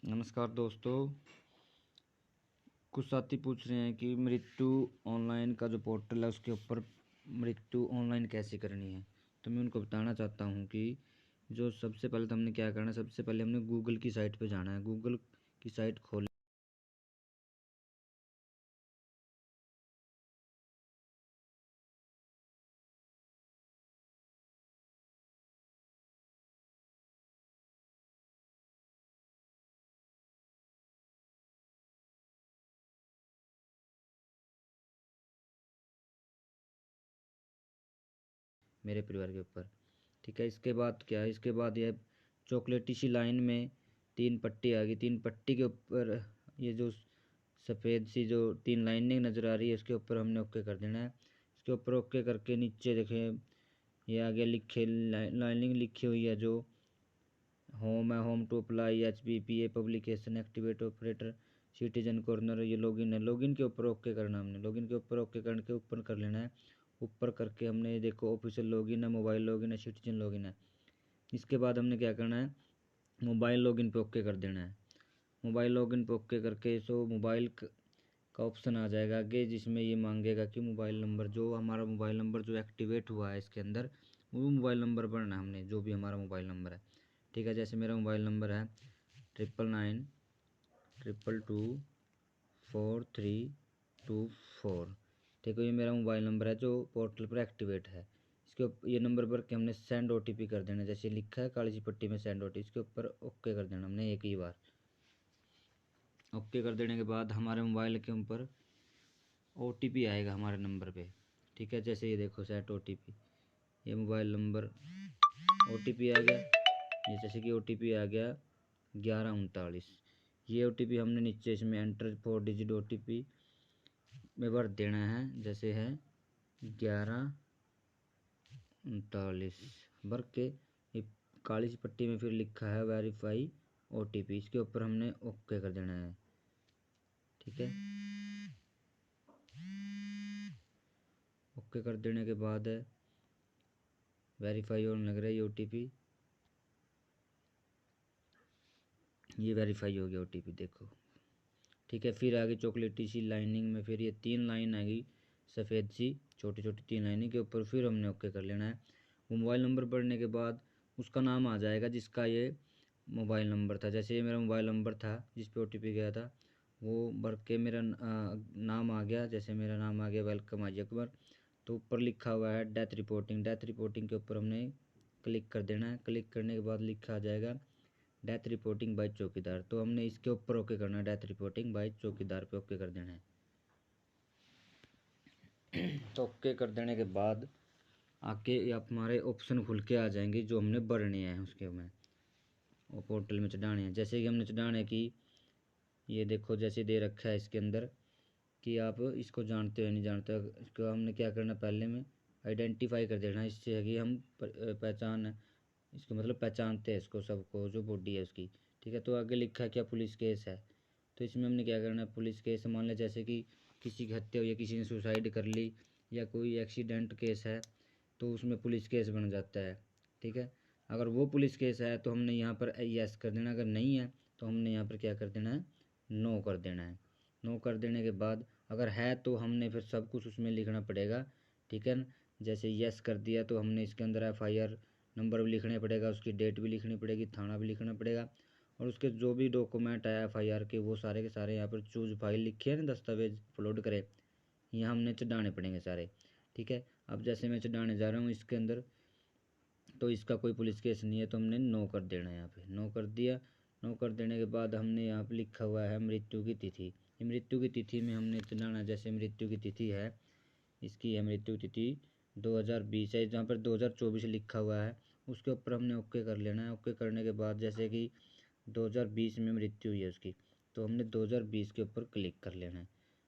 नमस्कार दोस्तों। कुछ साथी पूछ रहे हैं कि मृत्यु ऑनलाइन का जो पोर्टल है उसके ऊपर मृत्यु ऑनलाइन कैसे करनी है। तो मैं उनको बताना चाहता हूं कि जो सबसे पहले तो हमने क्या करना है, सबसे पहले हमने गूगल की साइट पे जाना है। गूगल की साइट खोल मेरे परिवार के ऊपर, ठीक है। इसके बाद क्या है, इसके बाद यह चॉकलेटी सी लाइन में 3 पट्टी आ गई। 3 पट्टी के ऊपर ये जो सफ़ेद सी जो 3 लाइनिंग नज़र आ रही है इसके ऊपर हमने ओके कर देना है। इसके ऊपर ओके करके नीचे देखें ये आगे लिखे लाइनिंग लिखी हुई है जो होम है, home to apply HBPA publication activate operator citizen corner, ये लॉगिन है। लॉगिन के ऊपर ओके करना हमने, लॉगिन के ऊपर ओके करके ऊपर कर लेना है। ऊपर करके हमने ये देखो ऑफिशियल लॉगिन है, मोबाइल लॉगिन है, सिटीजन लॉगिन है। इसके बाद हमने क्या करना है, मोबाइल लॉगिन पे ओके कर देना है। मोबाइल लॉगिन पे ओके करके सो मोबाइल का ऑप्शन आ जाएगा आगे, जिसमें ये मांगेगा कि मोबाइल नंबर, जो हमारा मोबाइल नंबर जो एक्टिवेट हुआ है इसके अंदर, वो मोबाइल नंबर भरना है हमने, जो भी हमारा मोबाइल नंबर है, ठीक है। जैसे मेरा मोबाइल नंबर है 999224 ठीक है। ये मेरा मोबाइल नंबर है जो पोर्टल पर एक्टिवेट है। ये नंबर पर के हमने सेंड OTP कर देना, जैसे लिखा है काली सी पट्टी में सेंड OTP, इसके ऊपर ओके कर देना हमने एक ही बार। ओके कर देने के बाद हमारे मोबाइल के ऊपर OTP आएगा हमारे नंबर पे, ठीक है। जैसे ये देखो सेट OTP, ये मोबाइल नंबर OTP आ गया। ये जैसे कि OTP आ गया 1139। ये OTP हमने नीचे इसमें एंटर 4 डिजिट OTP में भर देना है, जैसे है 1139 भर के ये काली सी पट्टी में फिर लिखा है वेरीफाई OTP, इसके ऊपर हमने ओके कर देना है, ठीक है। ओके कर देने के बाद वेरीफाई होने लग रहा है ये OTP, ये वेरीफाई हो गया OTP देखो, ठीक है। फिर आगे चॉकलेटी सी लाइनिंग में फिर ये 3 लाइन आएगी सफ़ेद सी, छोटी छोटी 3 लाइनिंग के ऊपर फिर हमने ओके कर लेना है। वो मोबाइल नंबर पढ़ने के बाद उसका नाम आ जाएगा जिसका ये मोबाइल नंबर था। जैसे ये मेरा मोबाइल नंबर था जिस पे OTP गया था, वो भर के मेरा नाम आ गया। जैसे मेरा नाम आ गया वेलकम हाजी अकबर, तो ऊपर लिखा हुआ है डेथ रिपोर्टिंग। डेथ रिपोर्टिंग के ऊपर हमने क्लिक कर देना है। क्लिक करने के बाद लिखा आ जाएगा डेथ रिपोर्टिंग बाय चौकीदार, तो हमने इसके ऊपर ओके करना है, डेथ रिपोर्टिंग बाय चौकीदार पे ओके कर देना है। तो ओके कर देने के बाद आके हमारे ऑप्शन खुल के आ जाएंगे जो हमने भरने हैं उसके में वो पोर्टल में चढ़ाने हैं। जैसे कि हमने चढ़ाने की ये देखो जैसे दे रखा है इसके अंदर कि आप इसको जानते हो नहीं जानते हो, इसको हमने क्या करना पहले में आइडेंटिफाई कर देना, इससे है कि हम पहचान, इसको मतलब पहचानते हैं इसको सबको जो बॉडी है उसकी, ठीक है। तो आगे लिखा है क्या पुलिस केस है, तो इसमें हमने क्या करना है पुलिस केस मान लें जैसे कि किसी की हत्या हुई है, किसी ने सुसाइड कर ली या कोई एक्सीडेंट केस है तो उसमें पुलिस केस बन जाता है, ठीक है। अगर वो पुलिस केस है तो हमने यहाँ पर यस कर देना, अगर नहीं है तो हमने यहाँ पर क्या कर देना है नो कर देना है। नो कर देने के बाद अगर है तो हमने फिर सब कुछ उसमें लिखना पड़ेगा, ठीक है। जैसे यस कर दिया तो हमने इसके अंदर FIR नंबर भी लिखना पड़ेगा, उसकी डेट भी लिखनी पड़ेगी, थाना भी लिखना पड़ेगा, और उसके जो भी डॉक्यूमेंट है FIR के वो सारे के सारे यहाँ पर चूज फाइल लिखी है ना, दस्तावेज अपलोड करें, यहाँ हमने चढ़ाने पड़ेंगे सारे, ठीक है। अब जैसे मैं चढ़ाने जा रहा हूँ इसके अंदर, तो इसका कोई पुलिस केस नहीं है तो हमने नो कर देना है, यहाँ पे नो कर दिया। नो कर देने के बाद हमने यहाँ पे लिखा हुआ है मृत्यु की तिथि, मृत्यु की तिथि में हमने चढ़ाना, जैसे मृत्यु की तिथि है इसकी है मृत्यु तिथि 2020 है, जहाँ पर 2024 लिखा हुआ है उसके ऊपर हमने ओके कर लेना है। ओके करने के बाद जैसे कि 2020 में मृत्यु हुई है उसकी, तो हमने 2020 के ऊपर क्लिक कर लेना है,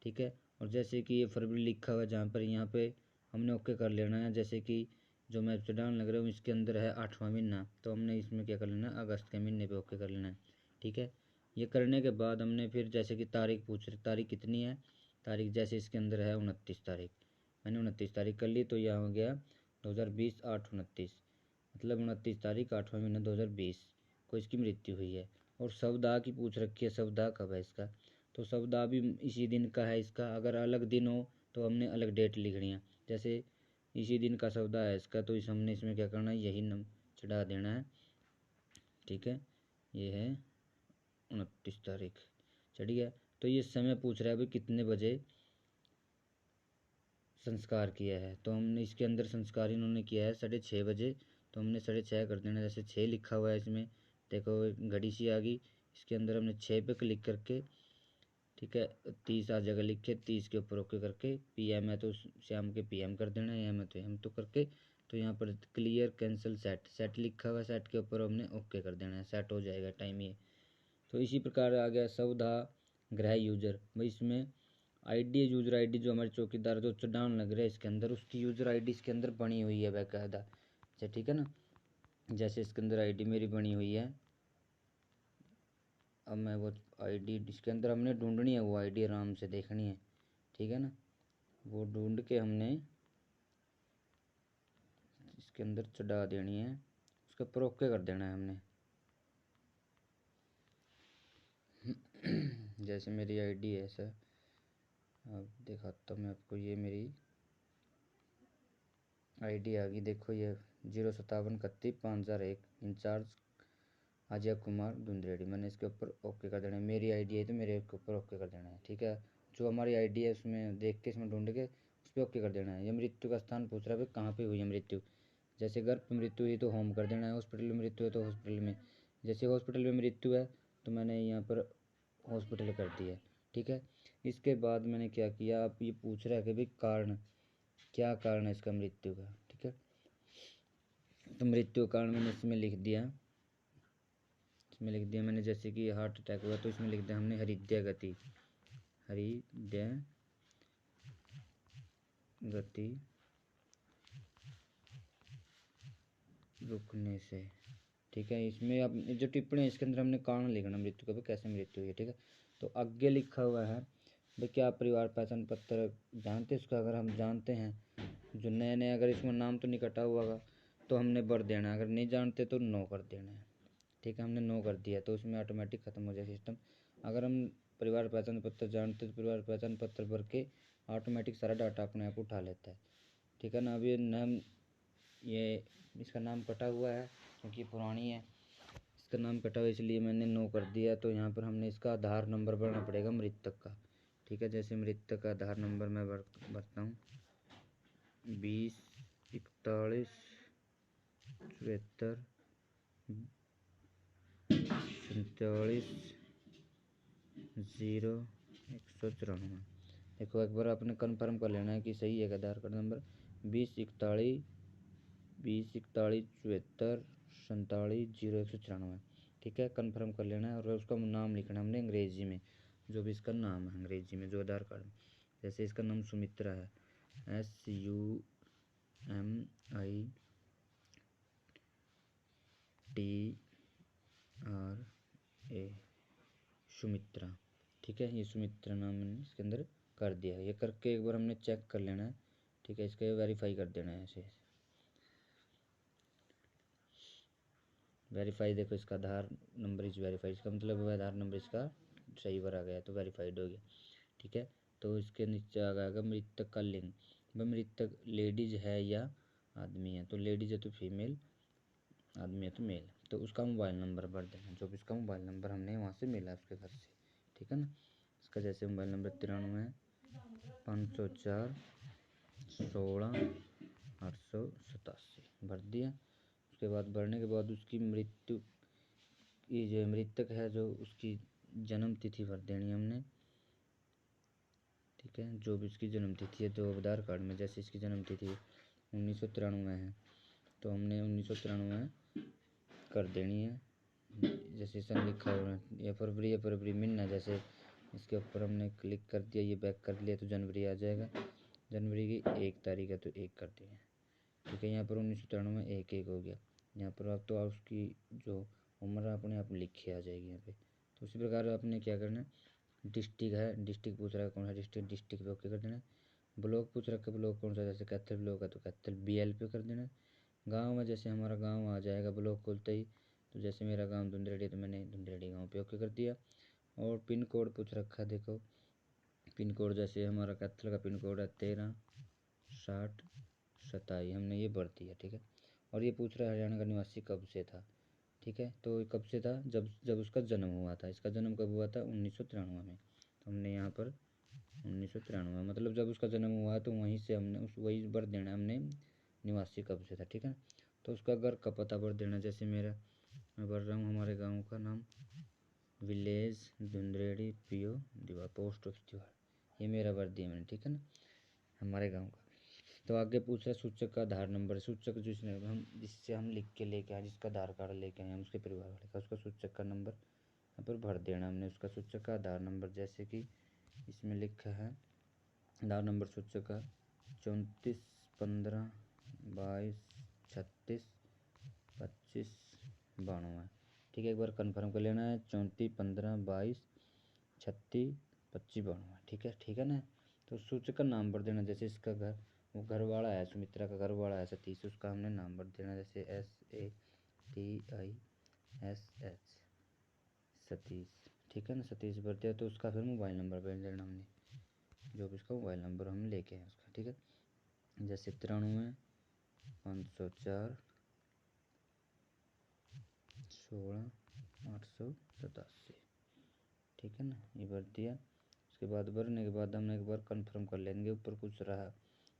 ठीक है। और जैसे कि ये फरवरी लिखा हुआ है जहाँ पर यहाँ पे हमने ओके कर लेना है। जैसे कि जो मैं चढ़ान लग रहा हूँ इसके अंदर है 8वां महीना, तो हमने इसमें क्या कर लेना है अगस्त के महीने पे ओके कर लेना है, ठीक है। ये करने के बाद हमने फिर जैसे कि तारीख पूछ रहे तारीख कितनी है, तारीख जैसे इसके अंदर है 29 तारीख, मैंने 29 तारीख कर ली तो यह हो गया 2020 8/29, मतलब 29 तारीख 8वां महीना 2020 को इसकी मृत्यु हुई है। और सवदा की पूछ रखी है, सवदा कब है इसका, तो सवदा भी इसी दिन का है इसका। अगर अलग दिन हो तो हमने अलग डेट लिखनी है। जैसे इसी दिन का सवदा है इसका, तो हमने इसमें क्या करना है, यही नम चढ़ा देना है। ठीक है, ये है 29 तारीख, चढ़ गया। तो ये समय पूछ रहा है भाई कितने बजे संस्कार किया है, तो हमने इसके अंदर संस्कार इन्होंने किया है 6:30 बजे, तो हमने 6:30 कर देना। जैसे 6 लिखा हुआ है इसमें, देखो एक घड़ी सी आ गई, इसके अंदर हमने 6 पे क्लिक करके, ठीक है, 30 आ जगह लिख के 30 के ऊपर ओके करके, PM है तो शाम के PM कर देना है, AM है तो AM तो करके, तो यहाँ पर क्लियर कैंसिल सेट, सेट लिखा हुआ है, सेट के ऊपर हमने ओके कर देना है, सेट हो जाएगा टाइम ये। तो इसी प्रकार आ गया सवधा गृह यूजर, भाई इसमें आईडी, यूजर आईडी जो हमारे चौकीदार जो चढ़ान लग रहा है इसके अंदर, उसकी यूजर आईडी इसके अंदर बनी हुई है बाकायदा। अच्छा ठीक है ना, जैसे इसके अंदर आईडी मेरी बनी हुई है, अब मैं वो आईडी इसके अंदर हमने ढूंढनी है, वो आईडी आराम से देखनी है, ठीक है ना, वो ढूंढ के हमने इसके अंदर चढ़ा देनी है, उसके ऊपर ओके कर देना है हमने। जैसे मेरी आईडी है सर, अब दिखाता हूँ मैं आपको, ये मेरी आईडी आ गई, देखो ये 05731 इंचार्ज अजय कुमार धुंधरेड़ी, मैंने इसके ऊपर ओके कर देना है। मेरी आईडी है तो मेरे के ऊपर ओके कर देना है, ठीक है। जो हमारी आईडी है उसमें देख के, इसमें ढूंढ के उस पर ओके कर देना है। ये मृत्यु का स्थान पूछ रहा है भाई कहाँ पे हुई है मृत्यु, जैसे गर्भ पे मृत्यु हुई तो होम कर देना है, हॉस्पिटल में मृत्यु है तो हॉस्पिटल में, जैसे हॉस्पिटल में मृत्यु है तो मैंने यहाँ पर हॉस्पिटल कर दिया, ठीक है। इसके बाद मैंने क्या किया, आप ये पूछ रहा है कि भाई कारण, क्या कारण है इसका मृत्यु का, ठीक है। तो मृत्यु का कारण मैंने इसमें लिख दिया, मैंने, जैसे कि हार्ट अटैक हुआ तो इसमें लिख दिया हमने हृदय गति, हृदय गति रुकने से, ठीक है। इसमें अब जो टिप्पणी है इसके अंदर हमने कारण लिखना मृत्यु का, भी कैसे मृत्यु हुई है, ठीक है। तो आगे लिखा हुआ है भाई क्या परिवार पहचान पत्र जानते हैं इसका, अगर हम जानते हैं, जो नए नए, अगर इसमें नाम तो नहीं कटा हुआ होगा तो हमने भर देना है, अगर नहीं जानते तो नो कर देना है, ठीक है। हमने नो कर दिया तो उसमें ऑटोमेटिक ख़त्म हो जाए सिस्टम। अगर हम परिवार पहचान पत्र जानते तो परिवार पहचान पत्र भर के ऑटोमेटिक सारा डाटा अपने आप उठा लेता है, ठीक है ना। अब ये नाम, ये इसका नाम कटा हुआ है क्योंकि पुरानी है, इसका नाम कटा हुआ इसलिए मैंने नो कर दिया। तो यहाँ पर हमने इसका आधार नंबर भरना पड़ेगा मृतक का, ठीक है। जैसे मृतक का आधार नंबर मैं भरता हूँ 20 41 47 0 194। देखो एक बार आपने कन्फर्म कर लेना है कि सही है आधार कार्ड नंबर 20 41 47 0 194, ठीक है। कन्फर्म कर लेना है और उसका नाम लिखना हमने अंग्रेजी में, जो भी इसका नाम है अंग्रेजी में जो आधार कार्ड में, जैसे इसका नाम सुमित्रा है, SUMITRA, सुमित्रा, ठीक है। ये सुमित्रा नाम मैंने इसके अंदर कर दिया। ये करके एक बार हमने चेक कर लेना है, ठीक है। इसका वेरीफाई कर देना है ऐसे, वेरीफाई, देखो इसका आधार नंबर इज वेरीफाई, इसका मतलब आधार नंबर इसका सही भरा गया तो वेरीफाइड हो गया, ठीक है। तो इसके नीचे आ जाएगा मृतक का लिंग, वह मृतक लेडीज है या आदमी है, तो लेडीज है तो फीमेल, आदमी है तो मेल। तो उसका मोबाइल नंबर भर देना, जो भी इसका मोबाइल नंबर हमने वहाँ से मिला उसके घर से, ठीक है ना। इसका जैसे मोबाइल नंबर 93 504 16 887 भर दिया। उसके बाद भरने के बाद उसकी मृत्यु, ये जो मृतक है जो उसकी जन्म तिथि भर देनी है हमने, ठीक है। जो भी इसकी जन्म तिथि है तो आधार कार्ड में जैसे इसकी जन्म तिथि 1993 है तो हमने 1993 कर देनी है, जैसे सन लिखा हुआ है या फरवरी महीना, जैसे इसके ऊपर हमने क्लिक कर दिया, ये बैक कर लिया तो जनवरी आ जाएगा, जनवरी की 1 तारीख है तो 1 कर दिया, ठीक है। यहाँ पर 1993 1 हो गया। यहाँ पर अब तो उसकी जो उम्र अपने आप लिखी आ जाएगी यहाँ पे। तो उसी प्रकार आपने क्या करना है, डिस्ट्रिक्ट है, डिस्ट्रिक्ट पूछ रहा है कौन सा डिस्ट्रिक्ट, डिस्ट्रिक्ट पे ओके कर देना है। ब्लॉक पूछ रखा है, ब्लॉक कौन सा, जैसे कैथल ब्लॉक है तो कैथल BL पे कर देना है। गांव में जैसे हमारा गांव आ जाएगा ब्लॉक खोलते ही, तो जैसे मेरा गांव धुंधरेड़ी, तो मैंने धुंधरेड़ी गांव पे ओके कर दिया। और पिन कोड पूछ रखा, देखो पिन कोड जैसे हमारा कैथल का पिन कोड है 136027, हमने ये भर दिया। ठीक है। और ये पूछ रहा है हरियाणा का निवासी कब से था। ठीक है, तो कब से था, जब जब उसका जन्म हुआ था। इसका जन्म कब हुआ था, 1993 में। तो हमने यहाँ पर 1993, मतलब जब उसका जन्म हुआ तो वहीं से हमने उस वही भर देना है हमने, निवासी कब से था। ठीक है। तो उसका घर का पता भर देना, जैसे मेरा मैं भर रहा हूँ हमारे गाँव का नाम, विलेज धुंधरेड़ी, पीओ दीवार, पोस्ट ऑफिस दीवार, ये मेरा भर दिया मैंने। ठीक है ना, हमारे गांव का। तो आगे पूछ रहा है सूचक का आधार नंबर। सूचक जिसने हम जिससे हम लिख के लेके आए, जिसका आधार कार्ड लेके आए हम उसके परिवार वाले का, उसका सूचक का नंबर यहाँ पर भर देना हमने, उसका सूचक का आधार नंबर। जैसे कि इसमें लिखा है आधार नंबर सूचक का 34 15 22 36 25 92। ठीक है, एक बार कंफर्म कर लेना है, 34 15 22 36 25 92। ठीक है ना। तो सूचक का नाम भर देना, जैसे इसका घर, वो घर वाला है, सुमित्रा का घर वाला है सतीश, उसका हमने नाम भर देना, जैसे SATISH सतीश। ठीक है ना, सतीश भर दिया। तो उसका फिर मोबाइल नंबर भर देना हमने, जो भी उसका मोबाइल नंबर हम लेके हैं उसका। ठीक है, जैसे 93 504 16 887। ठीक है ना, ये भर दिया। उसके बाद भरने के बाद हम एक बार कंफर्म कर लेंगे, ऊपर कुछ रहा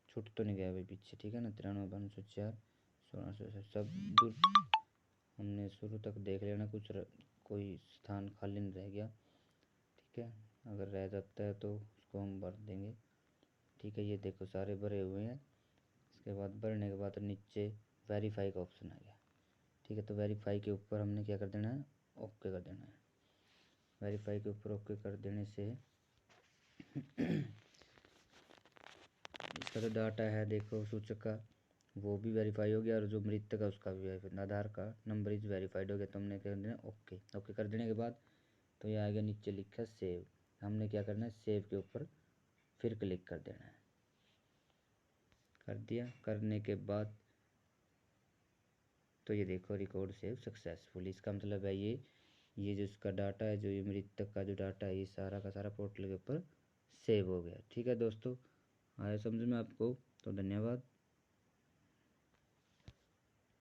छूट तो नहीं गया भाई पीछे। ठीक है ना, 93 504 16 887 सब दूर हमने शुरू तक देख लेना, कोई स्थान खाली नहीं रह गया। ठीक है, अगर रह जाता है तो उसको हम भर देंगे। ठीक है, ये देखो सारे भरे हुए हैं। इसके बाद भरने के बाद नीचे वेरीफाई का ऑप्शन आ गया। ठीक है, तो वेरीफाई के ऊपर हमने क्या कर देना है, ओके कर देना है। वेरीफाई के ऊपर ओके कर देने से इसका जो डाटा है देखो सूचक का, वो भी वेरीफाई हो गया, और जो मृतक है उसका भी वेरीफाई, आधार का नंबर इज वेरीफाइड हो गया। तो हमने कर देना ओके। ओके कर देने के बाद तो ये आ गया, नीचे लिखा सेव। हमने क्या करना है, सेव के ऊपर फिर क्लिक कर देना है। कर दिया, करने के बाद तो ये देखो रिकॉर्ड सेव सक्सेसफुल। इसका मतलब है ये जो इसका डाटा है, जो ये मृतक का जो डाटा है, ये सारा का सारा पोर्टल के ऊपर सेव हो गया। ठीक है दोस्तों, आया समझ में आपको, तो धन्यवाद।